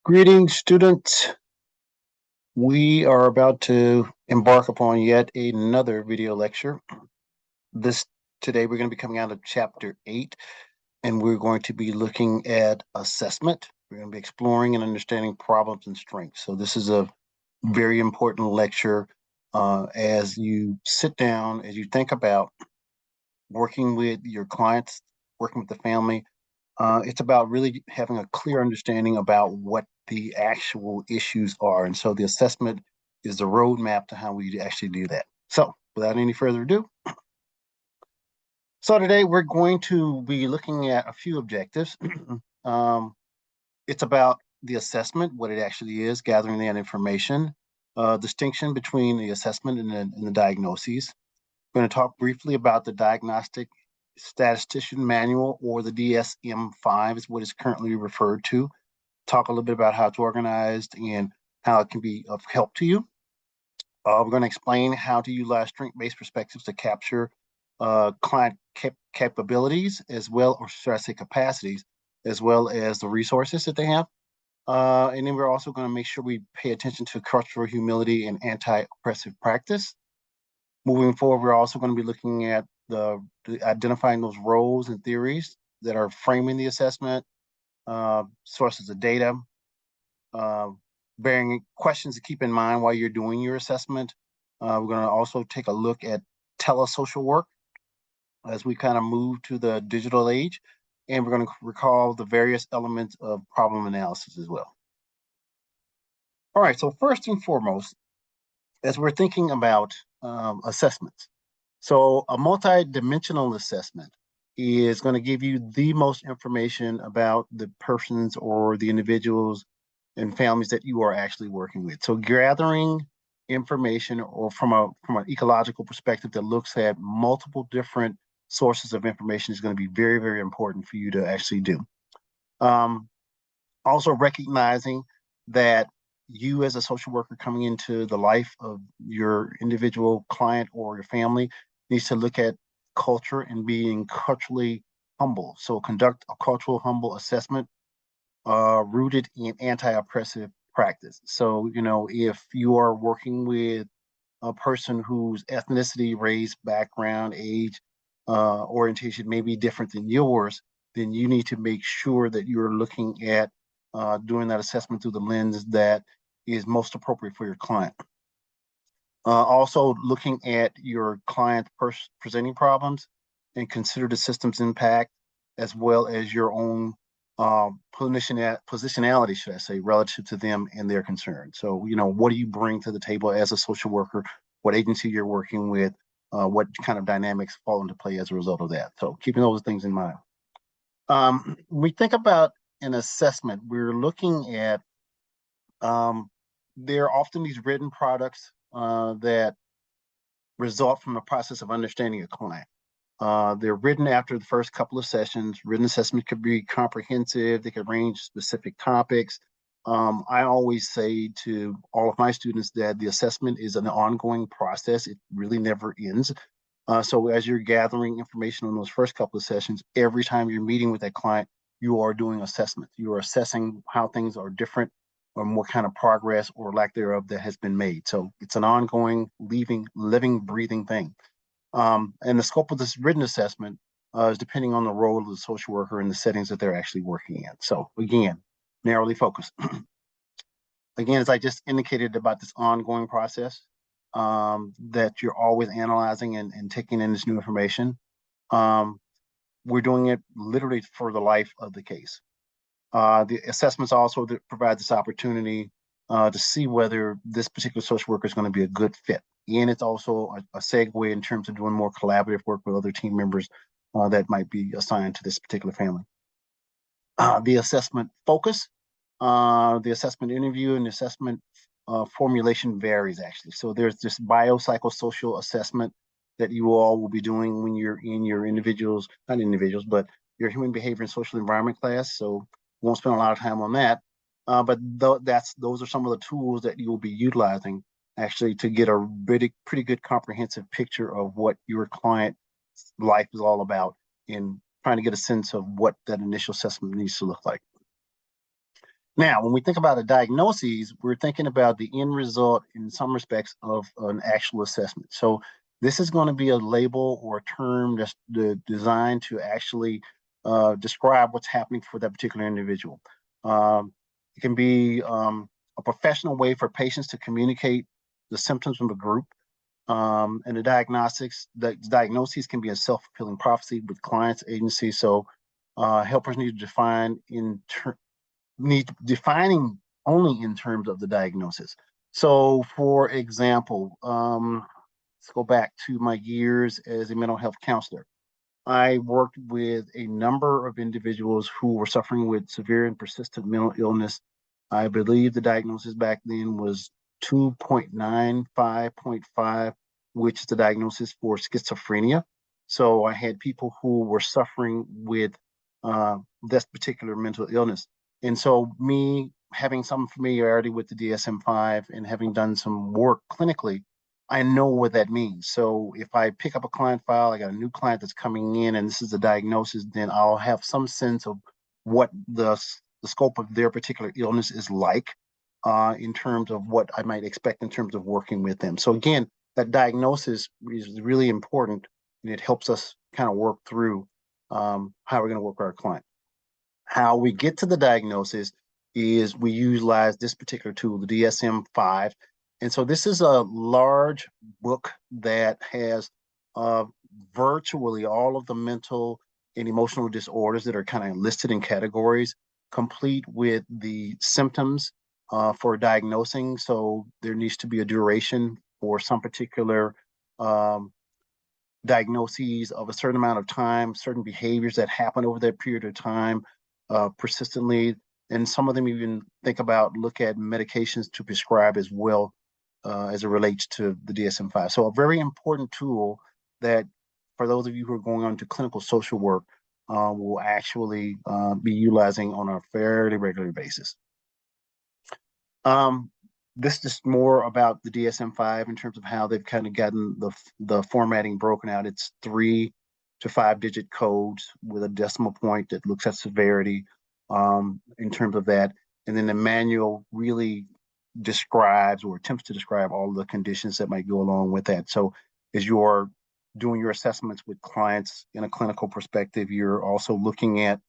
Greetings, students. We are about to embark upon yet another video lecture. Today we're going to be coming out of chapter 8, and we're going to be looking at assessment. We're going to be exploring and understanding problems and strengths. So this is a very important lecture as you sit down, as you think about working with your clients, working with the family. It's about really having a clear understanding about what the actual issues are. And so the assessment is the roadmap to how we actually do that. So without any further ado, so today we're going to be looking at a few objectives. It's about the assessment, what it actually is, gathering that information, distinction between the assessment and the diagnoses. We're going to talk briefly about the Diagnostic Statistician Manual, or the DSM-5 is what it's currently referred to. Talk a little bit about how it's organized and how it can be of help to you. We're going to explain how to utilize strength-based perspectives to capture client capabilities, as well, or should I say capacities, as well as the resources that they have. And then we're also going to make sure we pay attention to cultural humility and anti-oppressive practice. Moving forward, we're also going to be looking at identifying those roles and theories that are framing the assessment, sources of data, bearing questions to keep in mind while you're doing your assessment. We're going to also take a look at telesocial work as we kind of move to the digital age, and we're going to recall the various elements of problem analysis as well. All right, so first and foremost, as we're thinking about assessments, so a multi-dimensional assessment is going to give you the most information about the persons or the individuals and families that you are actually working with. So gathering information, or from an ecological perspective that looks at multiple different sources of information, is going to be very, very important for you to actually do. Also recognizing that you as a social worker coming into the life of your individual client or your family needs to look at culture and being culturally humble. So conduct a cultural humble assessment rooted in anti-oppressive practice. So, if you are working with a person whose ethnicity, race, background, age, orientation may be different than yours, then you need to make sure that you're looking at doing that assessment through the lens that is most appropriate for your client. Also looking at your client presenting problems, and consider the system's impact as well as your own positionality, should I say, relative to them and their concerns. So, what do you bring to the table as a social worker? What agency you're working with? What kind of dynamics fall into play as a result of that? So keeping those things in mind. When we think about an assessment, we're looking at there are often these written products that result from the process of understanding a client. They're written after the first couple of sessions. Written assessment could be comprehensive. They could range specific topics. I always say to all of my students that the assessment is an ongoing process. It really never ends. So as you're gathering information on those first couple of sessions, every time you're meeting with that client, you are doing assessment. You are assessing how things are different, or what kind of progress or lack thereof that has been made. So it's an ongoing, living, breathing thing. And the scope of this written assessment is depending on the role of the social worker and the settings that they're actually working in. So again, narrowly focused. Again, as I just indicated about this ongoing process, that you're always analyzing and taking in this new information. We're doing it literally for the life of the case. The assessments also provide this opportunity to see whether this particular social worker is going to be a good fit. And it's also a segue in terms of doing more collaborative work with other team members that might be assigned to this particular family. The assessment focus, the assessment interview, and the assessment formulation varies actually. So there's this biopsychosocial assessment that you all will be doing when you're in your not individuals, but your human behavior and social environment class. So won't spend a lot of time on that. But those are some of the tools that you will be utilizing actually to get a pretty good comprehensive picture of what your client's life is all about, in trying to get a sense of what that initial assessment needs to look like. Now, when we think about a diagnosis, we're thinking about the end result in some respects of an actual assessment. So this is going to be a label or a term that's designed to actually describe what's happening for that particular individual. It can be a professional way for patients to communicate the symptoms from a group. And the diagnoses can be a self-fulfilling prophecy with clients, agencies. So helpers need to need defining only in terms of the diagnosis. So, for example, let's go back to my years as a mental health counselor. I worked with a number of individuals who were suffering with severe and persistent mental illness. I believe the diagnosis back then was 2.95.5, which is the diagnosis for schizophrenia. So I had people who were suffering with this particular mental illness. And so, me having some familiarity with the DSM-5 and having done some work clinically, I know what that means. So if I pick up a client file, I got a new client that's coming in and this is the diagnosis, then I'll have some sense of what the scope of their particular illness is like in terms of what I might expect in terms of working with them. So again, that diagnosis is really important and it helps us kind of work through how we're going to work with our client. How we get to the diagnosis is we utilize this particular tool, the DSM-5. And so this is a large book that has virtually all of the mental and emotional disorders that are kind of listed in categories, complete with the symptoms for diagnosing. So there needs to be a duration for some particular diagnoses of a certain amount of time, certain behaviors that happen over that period of time persistently. And some of them even look at medications to prescribe as well as it relates to the DSM-5. So a very important tool that for those of you who are going on to clinical social work will actually be utilizing on a fairly regular basis. This is more about the DSM-5 in terms of how they've kind of gotten the formatting broken out. It's 3 to 5 digit codes with a decimal point that looks at severity in terms of that. And then the manual really describes or attempts to describe all the conditions that might go along with that. So as you're doing your assessments with clients in a clinical perspective, you're also looking at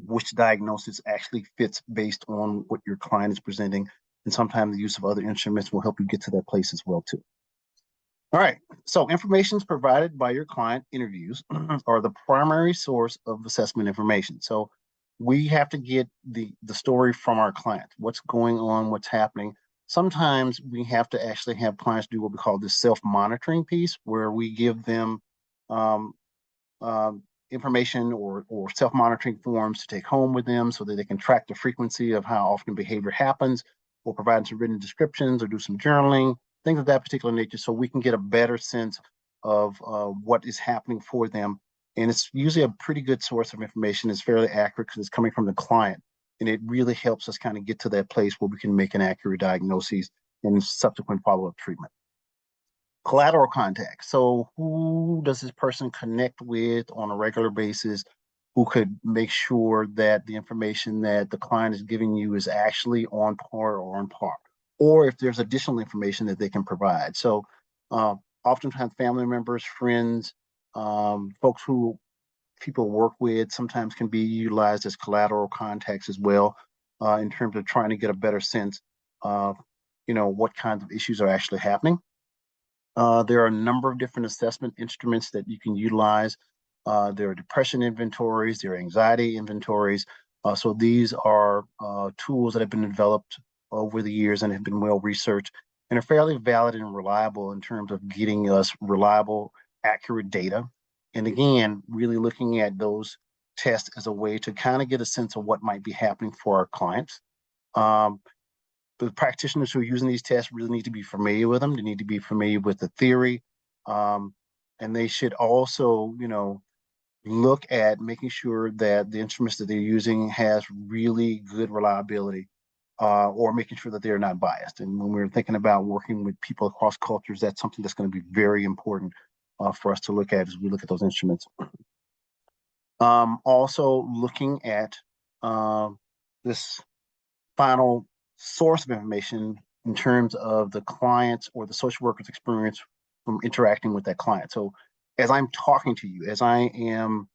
which diagnosis actually fits based on what your client is presenting. And sometimes the use of other instruments will help you get to that place as well too. All right, so information is provided by your client. Interviews are the primary source of assessment information. So we have to get the story from our client. What's going on, what's happening. Sometimes we have to actually have clients do what we call the self-monitoring piece, where we give them information or self-monitoring forms to take home with them so that they can track the frequency of how often behavior happens, or provide some written descriptions or do some journaling, things of that particular nature, so we can get a better sense of what is happening for them. And it's usually a pretty good source of information. It's fairly accurate because it's coming from the client. And it really helps us kind of get to that place where we can make an accurate diagnosis and subsequent follow-up treatment. Collateral contacts. So who does this person connect with on a regular basis who could make sure that the information that the client is giving you is actually on par or on par, or if there's additional information that they can provide. So oftentimes family members, friends, folks who people work with sometimes can be utilized as collateral contacts as well in terms of trying to get a better sense of, what kinds of issues are actually happening. There are a number of different assessment instruments that you can utilize. There are depression inventories, there are anxiety inventories. So these are tools that have been developed over the years and have been well researched and are fairly valid and reliable in terms of getting us reliable, accurate data. And again, really looking at those tests as a way to kind of get a sense of what might be happening for our clients. The practitioners who are using these tests really need to be familiar with them. They need to be familiar with the theory. And they should also, look at making sure that the instruments that they're using has really good reliability or making sure that they're not biased. And when we're thinking about working with people across cultures, that's something that's going to be very important for us to look at as we look at those instruments. Also looking at this final source of information in terms of the client's or the social worker's experience from interacting with that client. So as I'm talking to you, as I am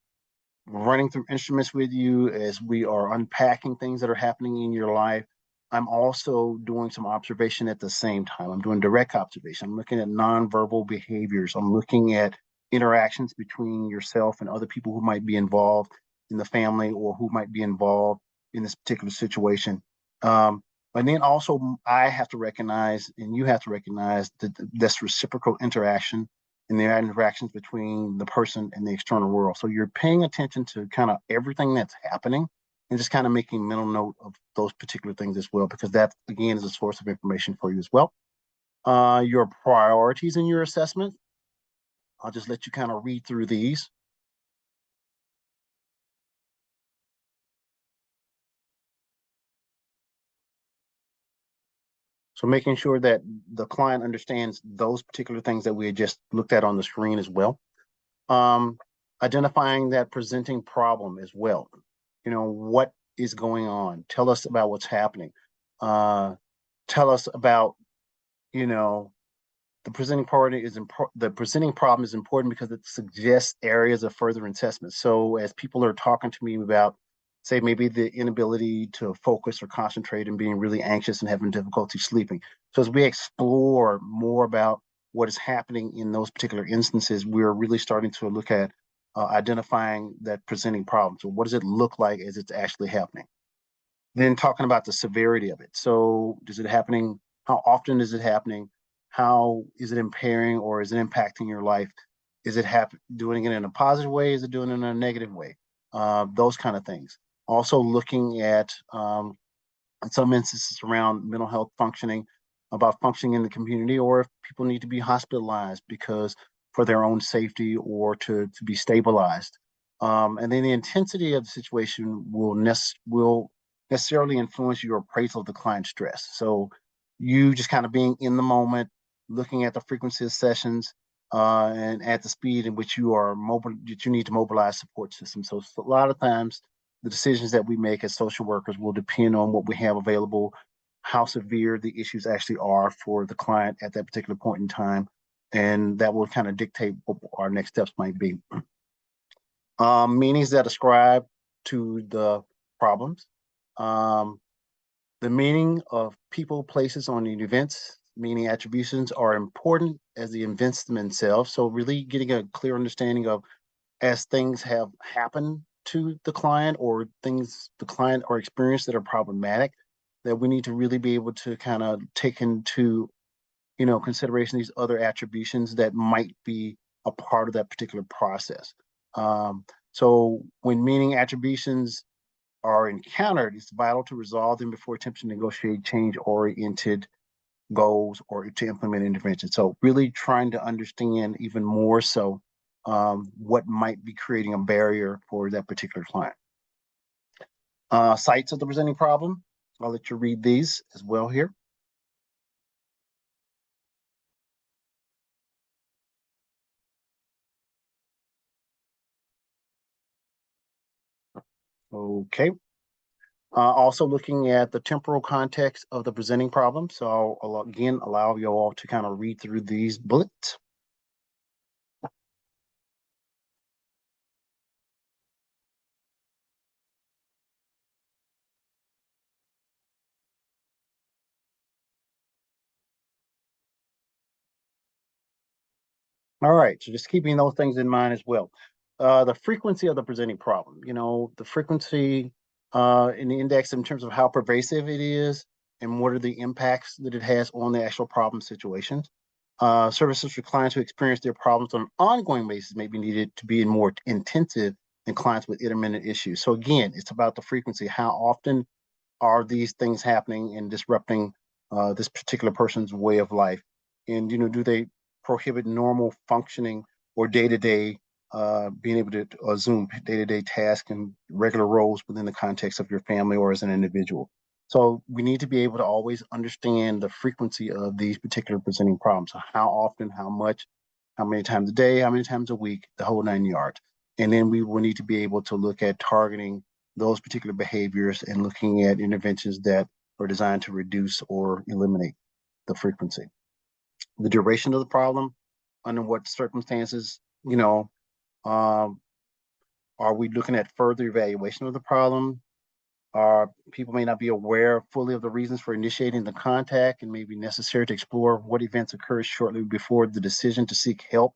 running through instruments with you, as we are unpacking things that are happening in your life, I'm also doing some observation at the same time. I'm doing direct observation. I'm looking at nonverbal behaviors. I'm looking at interactions between yourself and other people who might be involved in the family or who might be involved in this particular situation. But then also I have to recognize, and you have to recognize, that this reciprocal interaction and the interactions between the person and the external world. So you're paying attention to kind of everything that's happening and just kind of making mental note of those particular things as well, because that, again, is a source of information for you as well. Your priorities in your assessment, I'll just let you kind of read through these. So making sure that the client understands those particular things that we had just looked at on the screen as well. Identifying that presenting problem as well. You know, what is going on? Tell us about what's happening. Tell us about, you know, the presenting the presenting problem is important because it suggests areas of further assessment. So as people are talking to me about, say, maybe the inability to focus or concentrate and being really anxious and having difficulty sleeping. So as we explore more about what is happening in those particular instances, we're really starting to look at identifying that presenting problem. So what does it look like as it's actually happening? Then talking about the severity of it. So is it happening? How often is it happening? How is it impairing or is it impacting your life? Is it doing it in a positive way? Is it doing it in a negative way? Those kind of things. Also looking at in some instances around mental health functioning, about functioning in the community, or if people need to be hospitalized because for their own safety or to be stabilized. And then the intensity of the situation will necessarily influence your appraisal of the client's stress. So you just kind of being in the moment, looking at the frequency of sessions, and at the speed in which you are mobile, that you need to mobilize support systems. So a lot of times the decisions that we make as social workers will depend on what we have available, how severe the issues actually are for the client at that particular point in time, and that will kind of dictate what our next steps might be. Meanings that ascribe to the problems. The meaning of people, places on the events, meaning attributions, are important as the events themselves. So really getting a clear understanding of, as things have happened to the client or things the client or experience that are problematic, that we need to really be able to kind of take into, you know, consideration these other attributions that might be a part of that particular process. So when meaning attributions are encountered, it's vital to resolve them before attempting to negotiate change-oriented goals or to implement intervention. So really trying to understand even more so what might be creating a barrier for that particular client. Sites of the presenting problem. I'll let you read these as well here. Okay. Also looking at the temporal context of the presenting problem. So I'll again allow you all to kind of read through these bullets. All right, so just keeping those things in mind as well. The frequency of the presenting problem, you know, the frequency in the index in terms of how pervasive it is and what are the impacts that it has on the actual problem situations. Services for clients who experience their problems on an ongoing basis may be needed to be more intensive than clients with intermittent issues. So again, it's about the frequency. How often are these things happening and disrupting this particular person's way of life? And, you know, do they prohibit normal functioning or day-to-day being able to assume day-to-day tasks and regular roles within the context of your family or as an individual? So we need to be able to always understand the frequency of these particular presenting problems. So how often, how much, how many times a day, how many times a week, the whole 9 yards. And then we will need to be able to look at targeting those particular behaviors and looking at interventions that or designed to reduce or eliminate the frequency. The duration of the problem, under what circumstances, um, are we looking at further evaluation of the problem? People may not be aware fully of the reasons for initiating the contact and may be necessary to explore what events occurred shortly before the decision to seek help.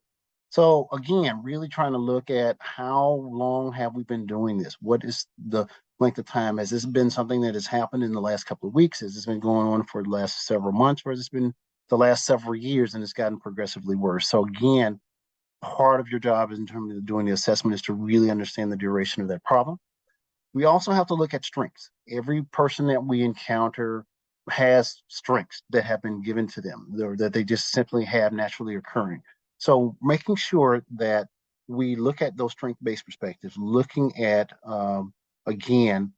So again, really trying to look at how long have we been doing this? What is the length of time? Has this been something that has happened in the last couple of weeks? Has this been going on for the last several months, or has this been the last several years and it's gotten progressively worse? So again, part of your job in terms of doing the assessment is to really understand the duration of that problem. We also have to look at strengths. Every person that we encounter has strengths that have been given to them, or that they just simply have naturally occurring. So making sure that we look at those strength-based perspectives, looking at, again,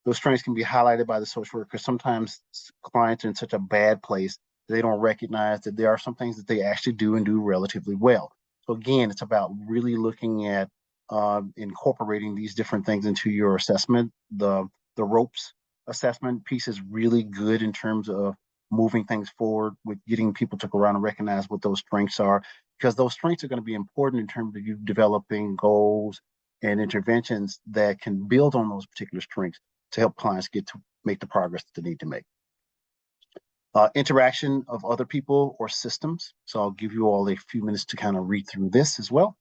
those strengths can be highlighted by the social worker. Sometimes clients are in such a bad place, they don't recognize that there are some things that they actually do and do relatively well. So again, it's about really looking at incorporating these different things into your assessment. The ropes assessment piece is really good in terms of moving things forward with getting people to go around and recognize what those strengths are, because those strengths are going to be important in terms of you developing goals and interventions that can build on those particular strengths to help clients get to make the progress that they need to make. Interaction of other people or systems. So I'll give you all a few minutes to kind of read through this as well.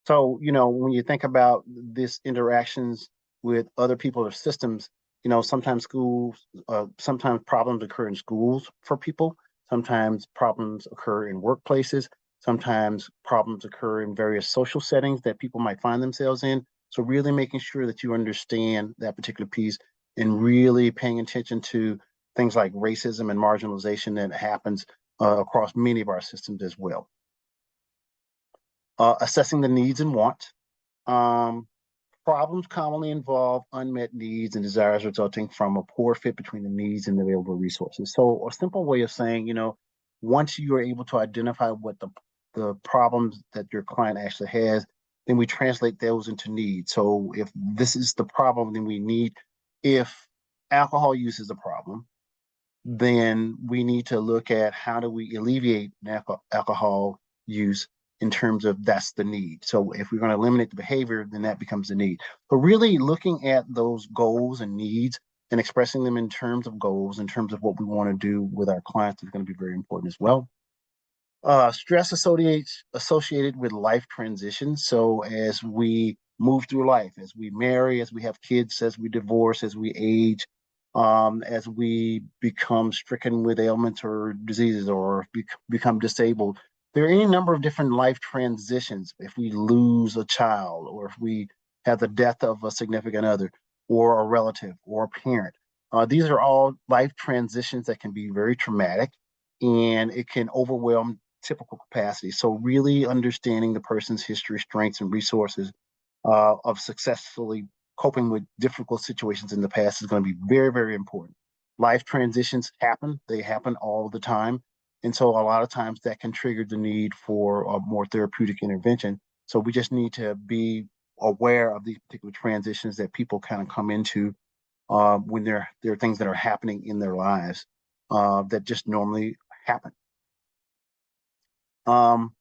So, when you think about this interactions with other people or systems, sometimes problems occur in schools for people. Sometimes problems occur in workplaces. Sometimes problems occur in various social settings that people might find themselves in. So really making sure that you understand that particular piece and really paying attention to things like racism and marginalization that happens across many of our systems as well. Assessing the needs and wants. Um, Problems commonly involve unmet needs and desires resulting from a poor fit between the needs and the available resources. So a simple way of saying, once you are able to identify what the problems that your client actually has, then we translate those into needs. So if this is the problem, then we need, if alcohol use is a problem, then we need to look at how do we alleviate alcohol use in terms of that's the need. So if we're going to eliminate the behavior, then that becomes the need. But really looking at those goals and needs and expressing them in terms of goals, in terms of what we want to do with our clients is going to be very important as well. Stress associated with life transitions. So as we move through life, as we marry, as we have kids, as we divorce, as we age, as we become stricken with ailments or diseases or become disabled, there are any number of different life transitions. If we lose a child, or if we have the death of a significant other, or a relative, or a parent, these are all life transitions that can be very traumatic, and it can overwhelm typical capacity. So really understanding the person's history, strengths, and resources of successfully coping with difficult situations in the past is going to be very, very important. Life transitions happen. They happen all the time. And so a lot of times that can trigger the need for a more therapeutic intervention. So we just need to be aware of these particular transitions that people kind of come into when there are things that are happening in their lives that just normally happen.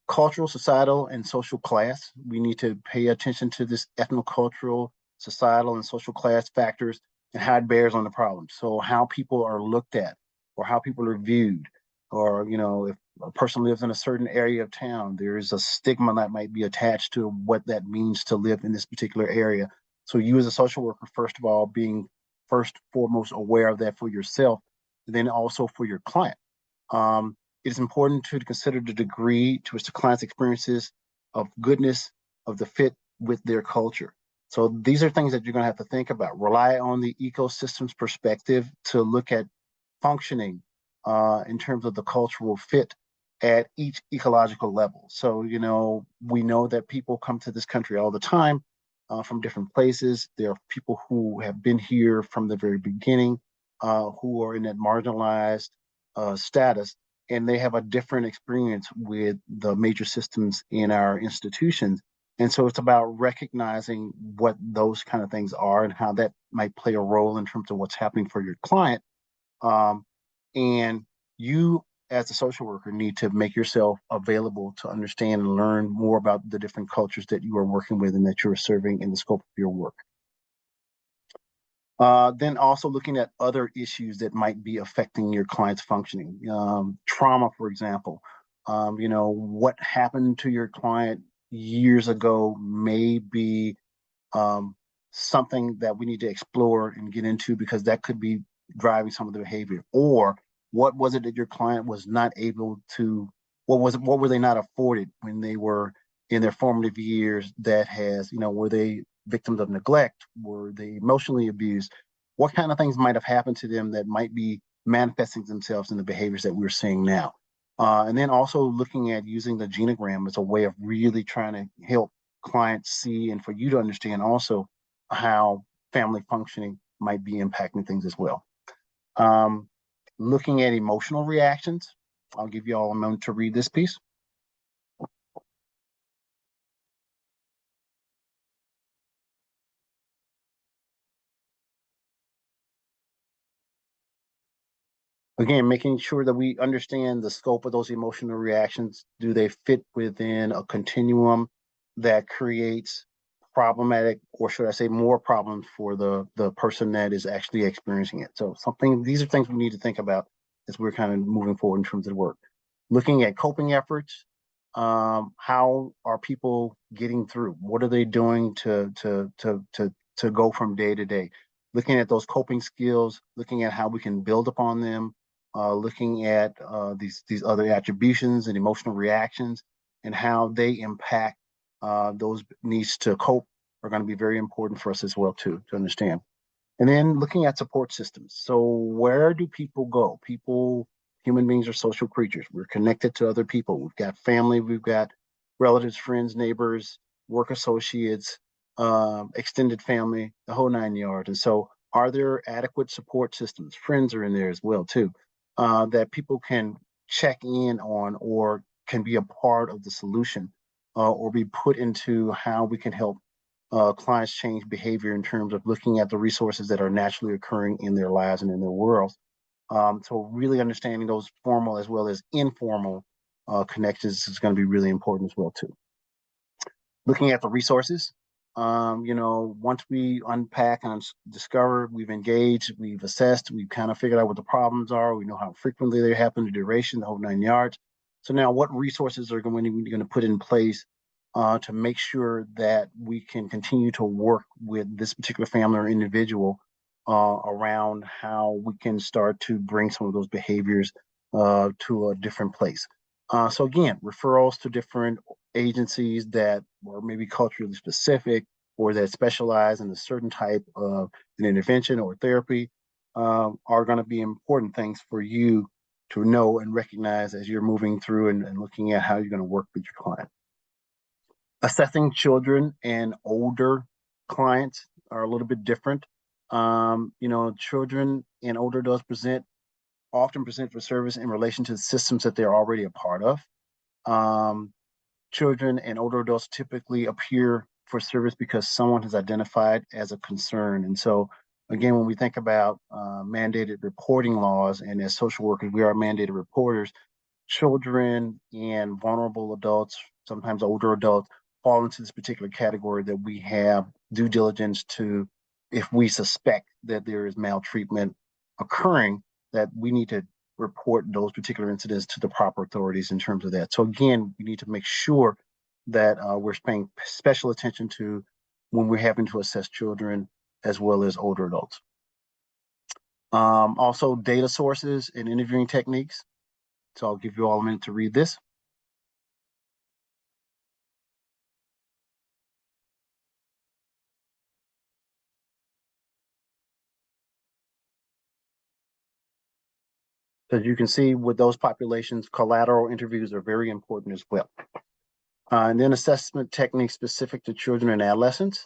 Cultural, societal, and social class. We need to pay attention to this ethnocultural, societal, and social class factors and how it bears on the problem. So how people are looked at, or how people are viewed, or if a person lives in a certain area of town, there is a stigma that might be attached to what that means to live in this particular area. So you as a social worker, first of all, being first foremost aware of that for yourself, and then also for your client. It is important to consider the degree to which the client's experiences of goodness of the fit with their culture. So these are things that you're going to have to think about. Rely on the ecosystem's perspective to look at functioning in terms of the cultural fit at each ecological level. So, we know that people come to this country all the time, from different places. There are people who have been here from the very beginning. who are in that marginalized status, and they have a different experience with the major systems in our institutions. And so it's about recognizing what those kind of things are and how that might play a role in terms of what's happening for your client. And you, as a social worker, need to make yourself available to understand and learn more about the different cultures that you are working with and that you're serving in the scope of your work. Then also looking at other issues that might be affecting your client's functioning. Trauma, for example. What happened to your client years ago may be um, something that we need to explore and get into, because that could be driving some of the behavior. Or what was it that your client was not able to, what were they not afforded when they were in their formative years that has, were they victims of neglect? Were they emotionally abused? What kind of things might have happened to them that might be manifesting themselves in the behaviors that we're seeing now? And then also looking at using the genogram as a way of really trying to help clients see, and for you to understand also how family functioning might be impacting things as well. Um, Looking at emotional reactions. I'll give you all a moment to read this piece. Again, making sure that we understand the scope of those emotional reactions. Do they fit within a continuum that creates problematic, or should I say more problems for the person that is actually experiencing it? So these are things we need to think about as we're kind of moving forward in terms of the work. Looking at coping efforts. How are people getting through? What are they doing to go from day to day? Looking at those coping skills, looking at how we can build upon them, looking at these other attributions and emotional reactions and how they impact those needs to cope are going to be very important for us as well too, to understand. And then looking at support systems. So where do people go? Human beings are social creatures. We're connected to other people. We've got family, we've got relatives, friends, neighbors, work associates, extended family, the whole 9 yards. And so are there adequate support systems? Friends are in there as well too, that people can check in on or can be a part of the solution, or be put into how we can help clients change behavior in terms of looking at the resources that are naturally occurring in their lives and in their worlds. So really understanding those formal as well as informal connections is going to be really important as well too. Looking at the resources, once we unpack and discover, we've engaged, we've assessed, we've kind of figured out what the problems are. We know how frequently they happen, the duration, the whole 9 yards. So now what resources are going to put in place to make sure that we can continue to work with this particular family or individual around how we can start to bring some of those behaviors to a different place. So again, referrals to different agencies that are maybe culturally specific or that specialize in a certain type of an intervention or therapy are going to be important things for you to know and recognize as you're moving through and looking at how you're going to work with your client. Assessing children and older clients are a little bit different. Children and older adults often present for service in relation to the systems that they're already a part of. Children and older adults typically appear for service because someone has identified as a concern. And so, again, when we think about mandated reporting laws, and as social workers, we are mandated reporters, children and vulnerable adults, sometimes older adults, fall into this particular category that we have due diligence to. If we suspect that there is maltreatment occurring, that we need to report those particular incidents to the proper authorities in terms of that. So again, we need to make sure that we're paying special attention to when we're having to assess children as well as older adults. Also, data sources and interviewing techniques. So I'll give you all a minute to read this. As you can see, with those populations, collateral interviews are very important as well. And then assessment techniques specific to children and adolescents.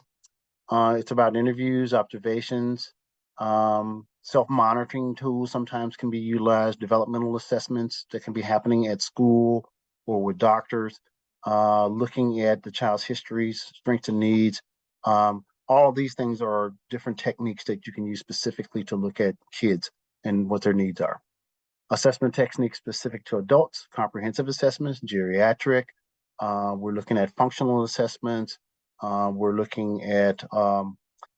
It's about interviews, observations, Self-monitoring tools sometimes can be utilized, developmental assessments that can be happening at school or with doctors, looking at the child's histories, strengths and needs. All these things are different techniques that you can use specifically to look at kids and what their needs are. Assessment techniques specific to adults, comprehensive assessments, geriatric. We're looking at functional assessments. We're looking at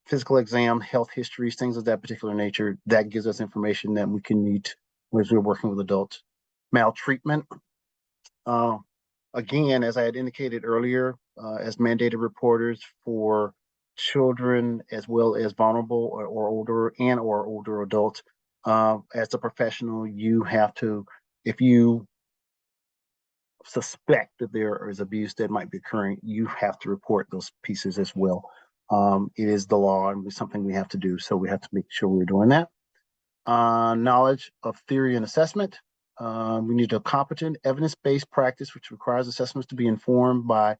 physical exam, health histories, things of that particular nature. That gives us information that we can need as we're working with adults. Maltreatment. Again, as I had indicated earlier, as mandated reporters for children as well as vulnerable or older adults, as a professional, you have to, if you suspect that there is abuse that might be occurring, you have to report those pieces as well. It is the law and it's something we have to do, so we have to make sure we're doing that. Knowledge of theory and assessment. We need a competent evidence-based practice, which requires assessments to be informed by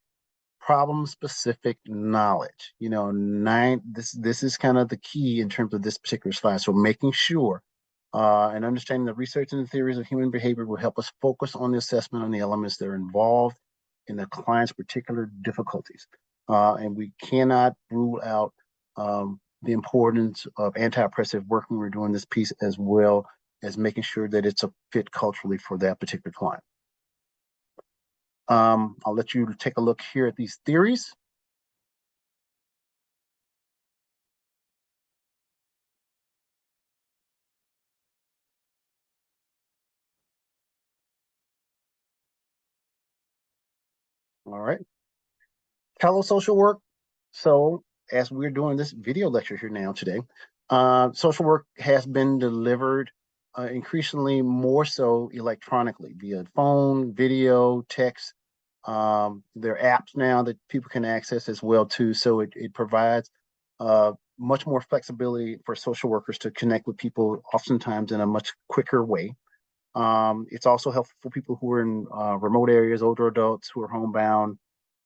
problem-specific knowledge. You know, this is kind of the key in terms of this particular slide. So making sure and understanding the research and the theories of human behavior will help us focus on the assessment on the elements that are involved in the client's particular difficulties. And we cannot rule out the importance of anti-oppressive work when we're doing this piece, as well as making sure that it's a fit culturally for that particular client. I'll let you take a look here at these theories. All right. Telesocial work. So as we're doing this video lecture here now today, social work has been delivered increasingly more so electronically via phone, video, text. There are apps now that people can access as well too. So it provides much more flexibility for social workers to connect with people, oftentimes in a much quicker way. It's also helpful for people who are in remote areas, older adults who are homebound,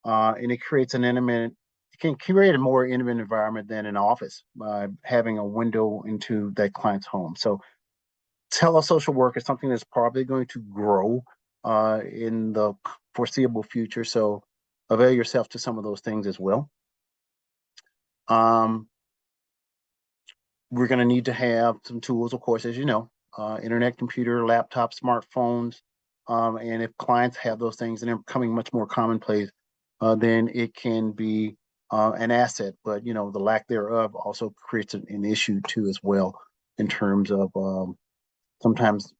and it creates an intimate, it can create a more intimate environment than an office by having a window into that client's home. So telesocial work is something that's probably going to grow in the foreseeable future. So avail yourself to some of those things as well. We're going to need to have some tools, of course, as you know, internet, computer, laptop, smartphones. And if clients have those things and they're becoming much more commonplace, then it can be an asset. But, you know, the lack thereof also creates an issue too as well, in terms of sometimes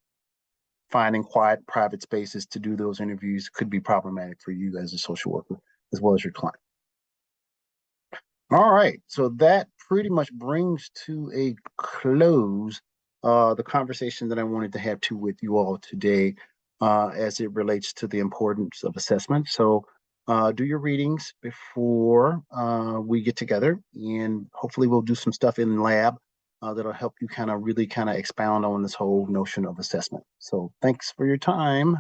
finding quiet, private spaces to do those interviews could be problematic for you as a social worker, as well as your client. All right, so that pretty much brings to a close the conversation that I wanted to have with you all today as it relates to the importance of assessment. So do your readings before we get together, and hopefully we'll do some stuff in lab that'll help you really expound on this whole notion of assessment. So thanks for your time.